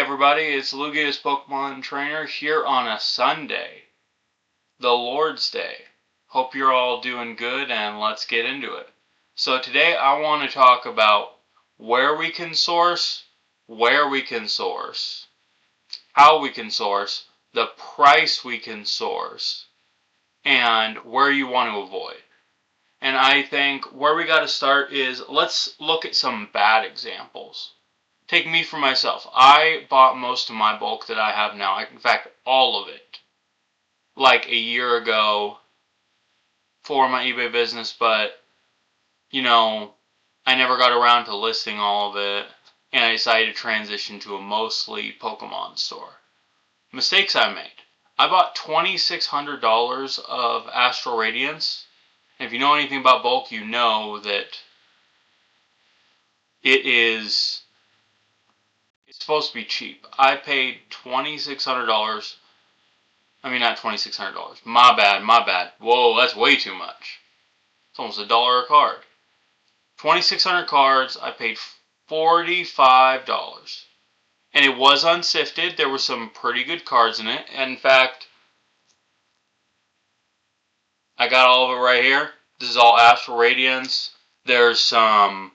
everybody, it's Lugia's Pokemon Trainer here on a Sunday, the Lord's Day. Hope you're all doing good and let's get into it. So today I want to talk about where we can source, how we can source, the price we can source, and where you want to avoid. And I think where we got to start is let's look at some bad examples. Take me for myself. I bought most of my bulk that I have now, in fact, all of it, like a year ago for my eBay business, but, I never got around to listing all of it, and I decided to transition to a mostly Pokemon store. Mistakes I made. I bought $2,600 of Astral Radiance. And if you know anything about bulk, you know that it's supposed to be cheap. I paid $2,600. I mean, not $2,600. My bad. Whoa, that's way too much. It's almost $1 a card. 2,600 cards, I paid $45. And it was unsifted. There were some pretty good cards in it. And in fact, I got all of it right here. This is all Astral Radiance. There's some,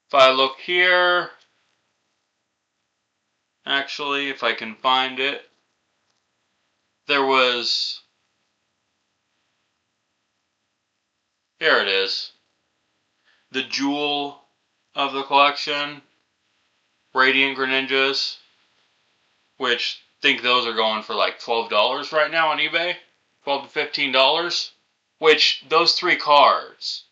if I look here, actually, if I can find it, there was, here it is, the jewel of the collection, Radiant Greninjas, which I think those are going for like $12 right now on eBay, $12 to $15, which those 3 cards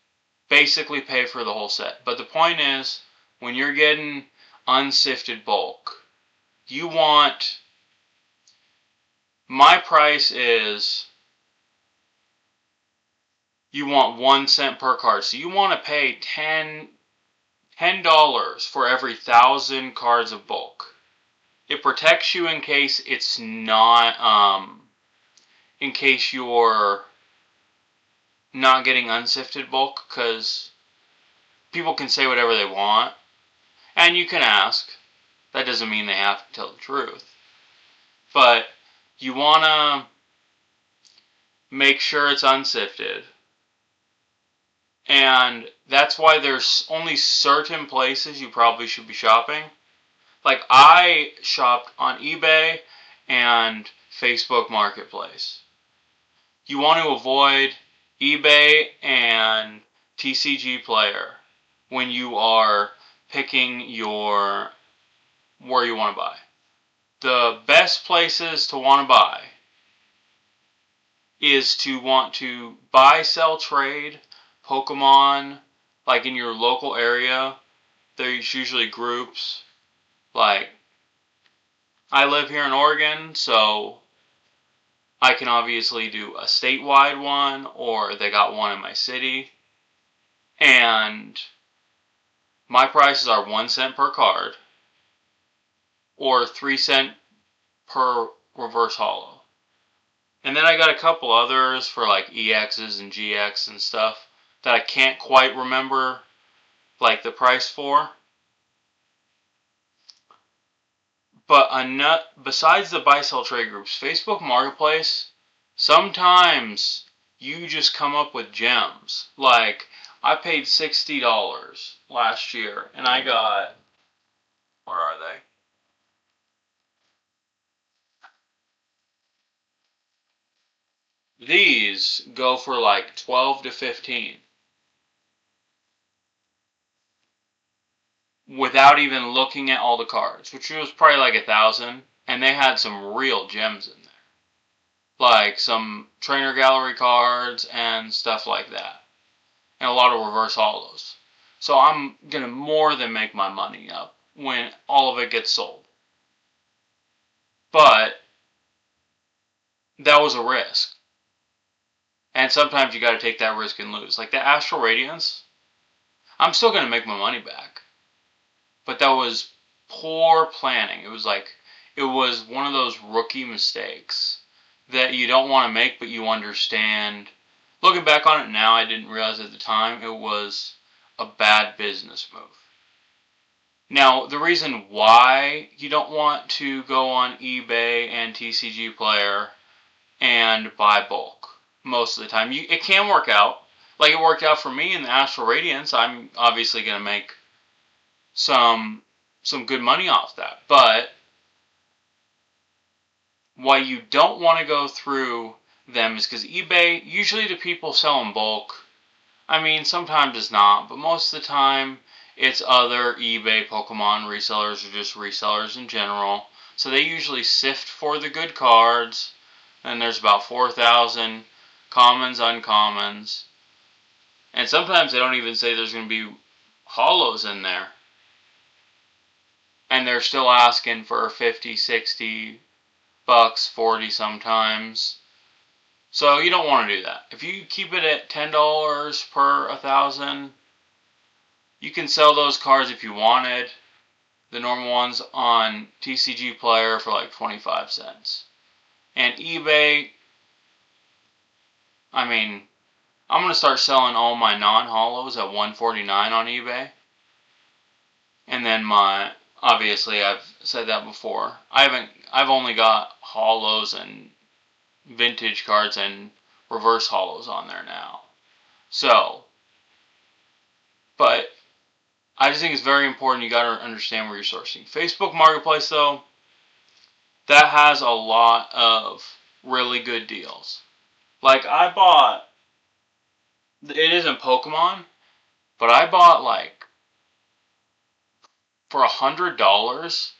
basically pay for the whole set. But the point is, when you're getting unsifted bulk, my price is, you want 1 cent per card. So you want to pay $10 for every 1,000 cards of bulk. It protects you in case it's not, in case you're not getting unsifted bulk, because people can say whatever they want, and you can ask. That doesn't mean they have to tell the truth. But you want to make sure it's unsifted. And that's why there's only certain places you probably should be shopping. Like, I shopped on eBay and Facebook Marketplace. You want to avoid eBay and TCG Player when you are picking where you want to buy. The best places to want to buy is to want to buy, sell, trade Pokemon, like in your local area. There's usually groups. Like, I live here in Oregon, so I can obviously do a statewide one, or they got one in my city. And my prices are 1 cent per card, or 3 cents per reverse holo. And then I got a couple others for like EXs and GX and stuff that I can't quite remember like the price for. But besides the buy sell trade groups, Facebook Marketplace, sometimes you just come up with gems. Like, I paid $60 last year and I got, where are they? These go for like 12 to 15 without even looking at all the cards, which was probably like 1,000, and they had some real gems in there, like some trainer gallery cards and stuff like that, and a lot of reverse holos. So I'm gonna more than make my money up when all of it gets sold. But that was a risk. And sometimes you gotta take that risk and lose. Like the Astral Radiance, I'm still gonna make my money back. But that was poor planning. It was one of those rookie mistakes that you don't want to make, but you understand. Looking back on it now, I didn't realize at the time it was a bad business move. Now, the reason why you don't want to go on eBay and TCG Player and buy bulk most of the time, it can work out. Like it worked out for me in the Astral Radiance. I'm obviously going to make some good money off that. But why you don't want to go through them is because eBay, usually the people sell in bulk. I mean, sometimes it's not, but most of the time it's other eBay Pokemon resellers or just resellers in general. So they usually sift for the good cards. And there's about 4,000 commons, uncommons. And sometimes they don't even say there's going to be hollows in there. And they're still asking for 50, 60 bucks, 40 sometimes. So you don't want to do that. If you keep it at $10 per 1,000, you can sell those cards if you wanted, the normal ones, on TCG Player for like 25 cents. And eBay, I mean, I'm going to start selling all my non-hollows at $149 on eBay. And then obviously I've said that before. I've only got hollows and vintage cards and reverse hollows on there now. So, but I just think it's very important. You got to understand where you're sourcing. Facebook Marketplace, though, that has a lot of really good deals. Like I bought, it isn't Pokemon, but I bought like for $100.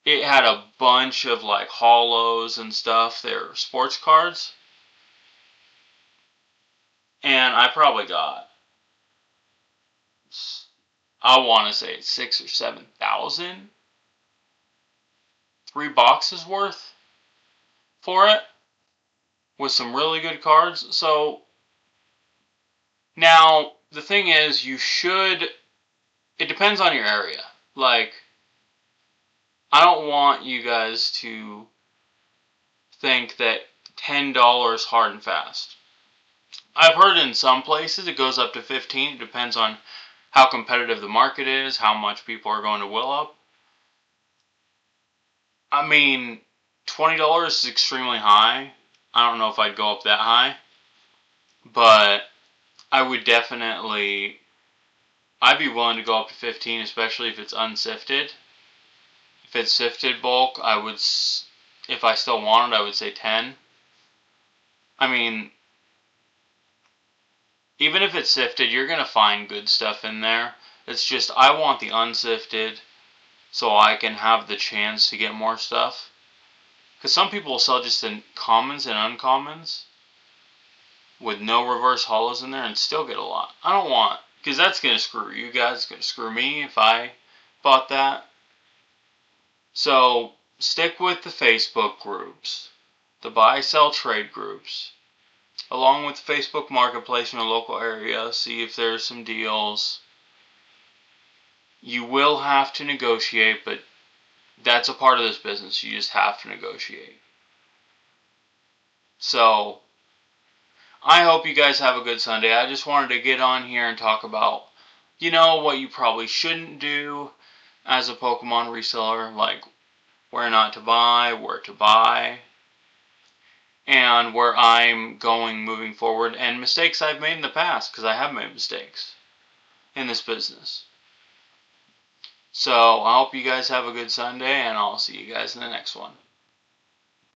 It had a bunch of like hollows and stuff. They're sports cards, and I probably got, I want to say 6,000 or 7,000, 3 boxes worth for it with some really good cards. So now the thing is, it depends on your area. Like, I don't want you guys to think that $10 hard and fast. I've heard in some places it goes up to 15. It depends on how competitive the market is, how much people are going to will up. I mean, $20 is extremely high. I don't know if I'd go up that high, but I would definitely, I'd be willing to go up to 15, especially if it's unsifted. If it's sifted bulk, if I still want it, I would say 10. I mean, even if it's sifted, you're going to find good stuff in there. It's just, I want the unsifted so I can have the chance to get more stuff. Because some people will sell just the commons and uncommons with no reverse hollows in there and still get a lot. I don't want, because that's going to screw you guys. It's going to screw me if I bought that. So stick with the Facebook groups, the buy, sell, trade groups, along with the Facebook Marketplace in your local area. See if there's some deals. You will have to negotiate, but that's a part of this business. You just have to negotiate. So I hope you guys have a good Sunday. I just wanted to get on here and talk about, what you probably shouldn't do as a Pokemon reseller, like where not to buy, where to buy, and where I'm going moving forward, and mistakes I've made in the past, because I have made mistakes in this business. So I hope you guys have a good Sunday, and I'll see you guys in the next one.